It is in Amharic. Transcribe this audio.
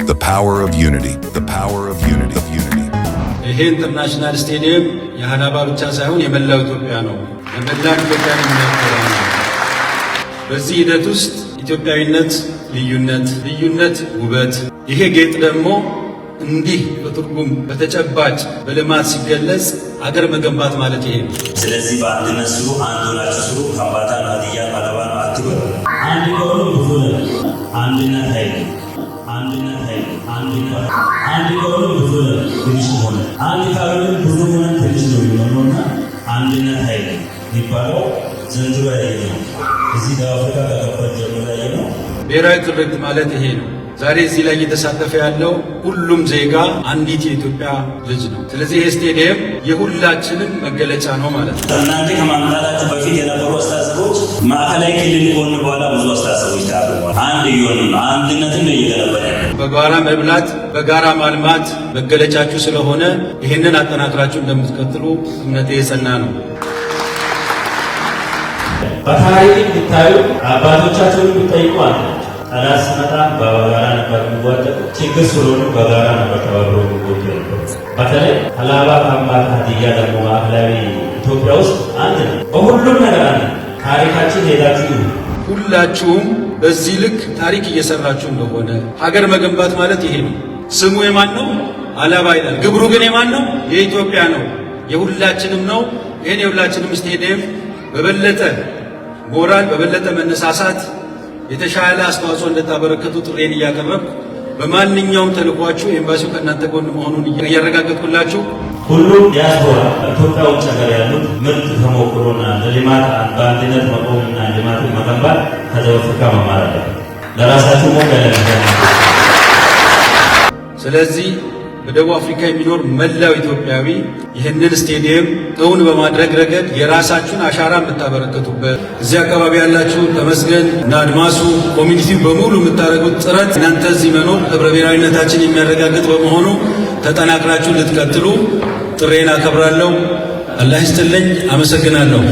The power of unity. The power of unity. ይሄ ኢንተርናሽናል ስቴዲየም የሃላባ ብቻ ሳይሆን የመላው ኢትዮጵያ ነው። የመላው ኢትዮጵያ ነው። በዚህ ሂደት ውስጥ ኢትዮጵያዊነት ልዩነት ውበት፣ ይሄ ጌጥ ደግሞ እንዲህ በትርጉም በተጨባጭ በልማት ሲገለጽ አገር መገንባት ማለት ይሄ ነው። ስለዚህ በአንድነት ስሩ፣ አንድ ሆናችሁ ስሩ። ከምባታ ሀዲያ ሃላባ ነው አትበሉ። አንድ ከሆኑ ብዙ ነው። አንድነት ኃይል አንድ ከሆኑ ብዙ ነው። ትንሽ ሆነ አንድ ካልሆነ ብዙ ሆነ ትንሽ ነው የሚሆነውና አንድነት ኃይል የሚባለው ዘንድሮ ያየነው እዚህ ደቡብ አፍሪካ ከገባን ጀምሮ ያየነው ብሔራዊ ትርክት ማለት ይሄ ነው። ዛሬ እዚህ ላይ እየተሳተፈ ያለው ሁሉም ዜጋ አንዲት የኢትዮጵያ ልጅ ነው። ስለዚህ ይህ ስቴዲየም የሁላችንም መገለጫ ነው ማለት ነው። እናንተ ከማምጣታችሁ በፊት የነበሩ አስተሳሰቦች ማዕከላዊ ክልል ከሆኑ በኋላ ብዙ አስተሳሰቦች ታርመዋል። አንድ እየሆኑ ነው። አንድነትን ነው እየገነባን ያለው። በጋራ መብላት፣ በጋራ ማልማት መገለጫችሁ ስለሆነ ይህንን አጠናክራችሁ እንደምትቀጥሉ እምነቴ የጸና ነው። በታሪክ ብታዩ አባቶቻቸውን ብትጠይቁ አለ ጠላት ሲመጣ በጋራ ነበር የሚዋደቁ። ችግር ስለሆኑ በጋራ ነበር ተባብሮ የሚወጡ ነበር። በተለይ ሃላባ፣ ከምባታ፣ ሀዲያ ደግሞ ማዕከላዊ ኢትዮጵያ ውስጥ አንድ ነው። በሁሉም ነገር አንድ ታሪካችን ሄዳችሁ ሁላችሁም በዚህ ልክ ታሪክ እየሰራችሁ እንደሆነ ሀገር መገንባት ማለት ይሄ ነው። ስሙ የማን ነው? ሃላባ ይላል። ግብሩ ግን የማን ነው? የኢትዮጵያ ነው፣ የሁላችንም ነው። ይህን የሁላችንም ስቴዲየም በበለጠ ሞራል በበለጠ መነሳሳት የተሻለ አስተዋጽኦ እንድታበረከቱ ጥሬን እያቀረብኩ በማንኛውም ተልኳችሁ ኤምባሲው ከእናንተ ጎን መሆኑን እያረጋገጥኩላችሁ ሁሉም ዲያስፖራ ኢትዮጵያ ውጭ ሀገር ያሉት ምርጥ ተሞክሮና ለልማት በአንድነት መቆምና ልማትን መገንባት ከደቡብ አፍሪካ መማር አለበት። ለራሳችሁ ሞት ያለ ስለዚህ በደቡብ አፍሪካ የሚኖር መላው ኢትዮጵያዊ ይህንን ስቴዲየም እውን በማድረግ ረገድ የራሳችሁን አሻራ የምታበረከቱበት እዚህ አካባቢ ያላችሁ ተመስገን እና አድማሱ ኮሚኒቲው በሙሉ የምታደርጉት ጥረት እናንተ እዚህ መኖር ህብረ ብሔራዊነታችን የሚያረጋግጥ በመሆኑ ተጠናክራችሁ ልትቀጥሉ ጥሬን አከብራለሁ። አላህ ይስጥልኝ። አመሰግናለሁ።